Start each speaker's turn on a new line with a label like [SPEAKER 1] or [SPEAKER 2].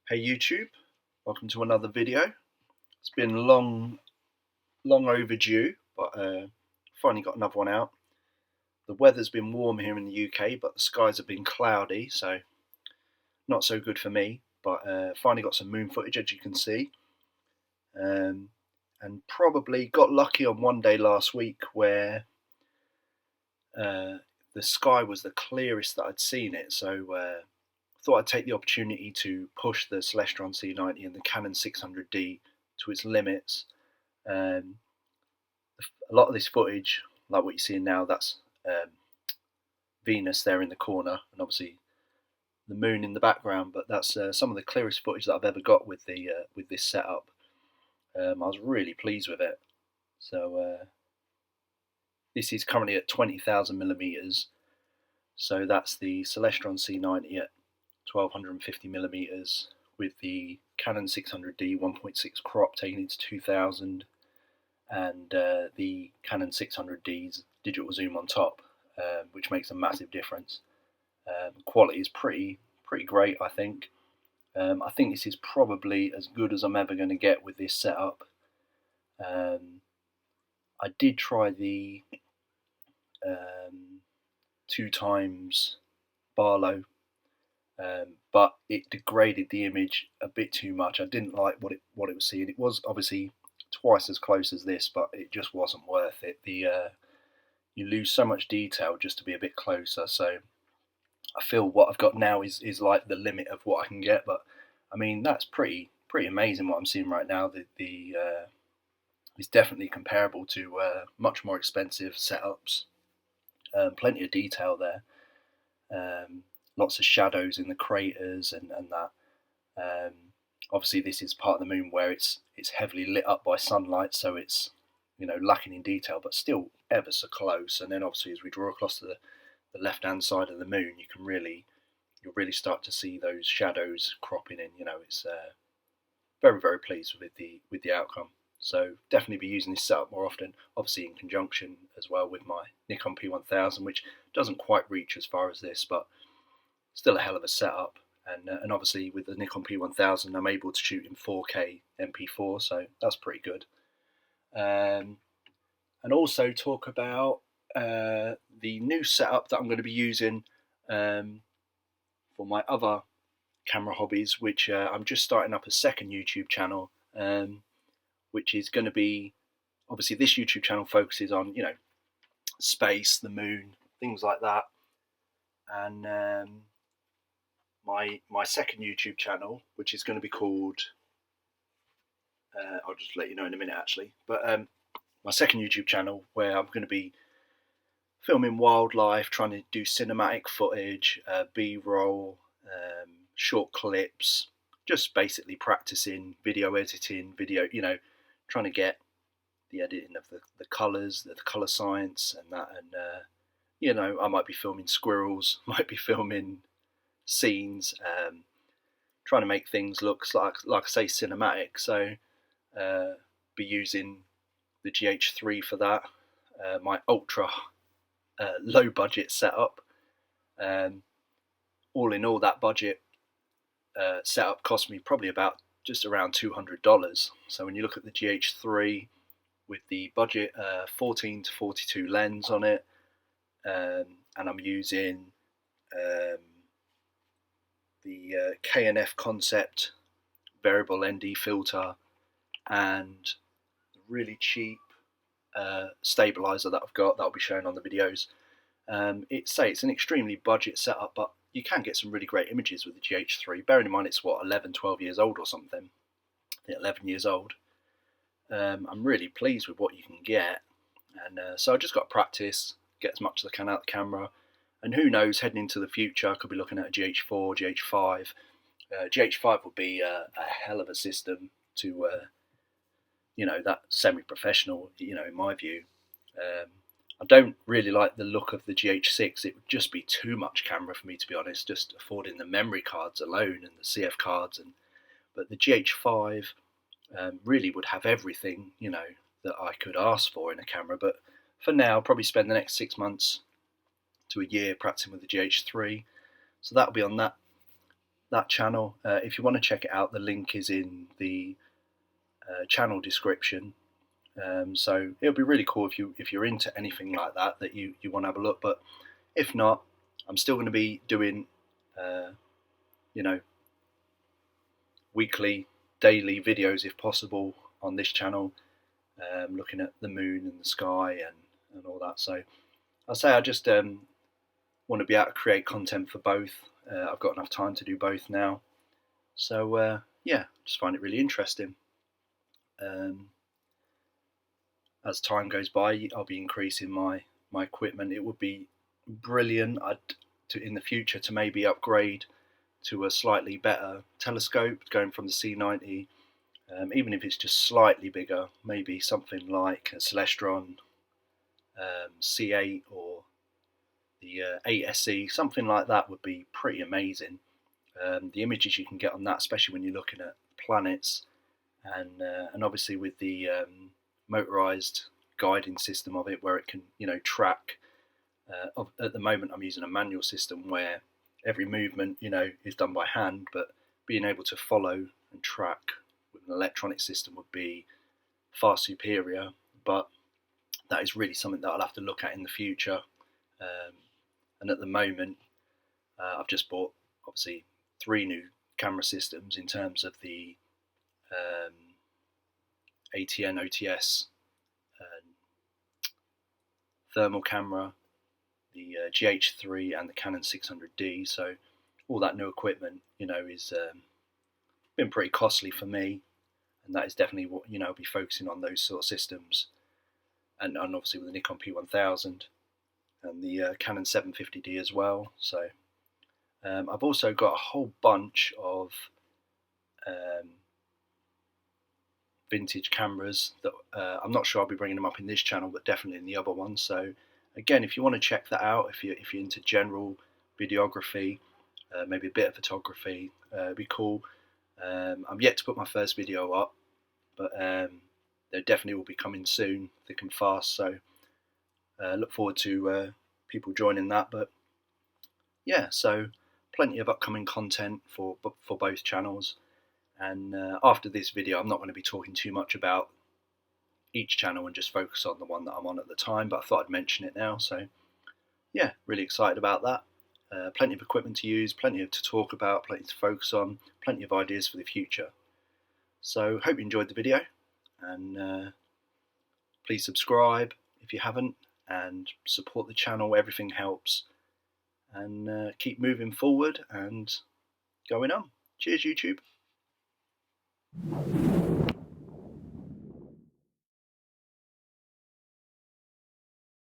[SPEAKER 1] Hey YouTube, welcome to another video. It's been long overdue, but finally got another one out. The weather's been warm here in the UK, but the skies have been cloudy, so not so good for me. But finally got some moon footage, as you can see, and probably got lucky on one day last week where the sky was the clearest that I'd seen it. So thought I'd take the opportunity to push the Celestron C90 and the Canon 600D to its limits. A lot of this footage, like what you're seeing now, that's Venus there in the corner, and obviously the moon in the background. But that's some of the clearest footage that I've ever got with this setup. I was really pleased with it. So this is currently at 20,000 millimeters. So that's the Celestron C90 at 1250 millimeters with the Canon 600D 1.6 crop taken into 2000, and the Canon 600D's digital zoom on top, which makes a massive difference. Quality is pretty great, I think. I think this is probably as good as I'm ever going to get with this setup. I did try the 2x Barlow, but it degraded the image a bit too much. I didn't like what it was seeing. It was obviously twice as close as this, but it just wasn't worth it. You lose so much detail just to be a bit closer. So I feel what I've got now is like the limit of what I can get. But I mean, that's pretty amazing what I'm seeing right now. It's definitely comparable to much more expensive setups. Plenty of detail there. Lots of shadows in the craters and that. Obviously, this is part of the moon where it's heavily lit up by sunlight, so it's lacking in detail, but still ever so close. And then obviously, as we draw across the left-hand side of the moon, you'll really start to see those shadows cropping in. It's very pleased with the outcome. So definitely be using this setup more often, obviously in conjunction as well with my Nikon P1000, which doesn't quite reach as far as this, but still a hell of a setup. And obviously with the Nikon P1000, I'm able to shoot in 4K MP4, so that's pretty good. And also talk about the new setup that I'm going to be using for my other camera hobbies, which I'm just starting up a second YouTube channel, which is going to be, obviously this YouTube channel focuses on space, the moon, things like that. And my second YouTube channel, which is going to be called, I'll just let you know in a minute actually, but my second YouTube channel, where I'm going to be filming wildlife, trying to do cinematic footage, B-roll, short clips, just basically practicing video editing, trying to get the editing of the colours, the colour science and that. And I might be filming squirrels, might be filming scenes, trying to make things look like I say, cinematic. So be using the GH3 for that, my ultra low budget setup. All in all, that budget setup cost me probably about just around $200. So when you look at the GH3 with the budget 14 to 42 lens on it, and I'm using the KNF Concept variable ND filter and the really cheap stabilizer that I've got that I'll be showing on the videos. It's an extremely budget setup, but you can get some really great images with the GH3. Bearing in mind it's 11-12 years old or something. 11 years old. I'm really pleased with what you can get, and so I just got to practice, get as much as I can out of the camera, and who knows, heading into the future I could be looking at a GH4, GH5. GH5 would be a hell of a system to that semi-professional, in my view. I don't really like the look of the GH6. It would just be too much camera for me, to be honest, just affording the memory cards alone and the CF cards. But the GH5 really would have everything, that I could ask for in a camera. But for now, I'll probably spend the next 6 months to a year practicing with the GH3. So that'll be on that that channel. If you want to check it out, the link is in the channel description. So it'll be really cool if you're into anything like that you want to have a look. But if not, I'm still going to be doing you know, weekly, daily videos if possible on this channel, looking at the moon and the sky and all that. So I'll say I just want to be able to create content for both. I've got enough time to do both now. So yeah, just find it really interesting. As time goes by, I'll be increasing my equipment. It would be brilliant in the future to maybe upgrade to a slightly better telescope, going from the C90, even if it's just slightly bigger, maybe something like a Celestron C8 or the 8SE, something like that would be pretty amazing. The images you can get on that, especially when you're looking at planets, and obviously with the motorized guiding system of it, where it can track. At the moment, I'm using a manual system where every movement is done by hand, but being able to follow and track with an electronic system would be far superior. But that is really something that I'll have to look at in the future. And at the moment, I've just bought obviously 3 new camera systems in terms of the ATN OTS thermal camera, the GH3 and the Canon 600D. So all that new equipment, is been pretty costly for me, and that is definitely what I'll be focusing on, those sort of systems, and obviously with the Nikon P1000 and the Canon 750D as well. So I've also got a whole bunch of vintage cameras that I'm not sure I'll be bringing them up in this channel, but definitely in the other one. So again, if you want to check that out, if you're into general videography, maybe a bit of photography, it'd be cool. I'm yet to put my first video up, but they definitely will be coming soon, thick and fast. So look forward to people joining that. But yeah, so plenty of upcoming content for both channels. And after this video, I'm not going to be talking too much about each channel and just focus on the one that I'm on at the time, but I thought I'd mention it now. So yeah, really excited about that. Plenty of equipment to use, plenty to talk about, plenty to focus on, plenty of ideas for the future. So hope you enjoyed the video, and please subscribe if you haven't, and support the channel. Everything helps, and keep moving forward and going on. Cheers, YouTube.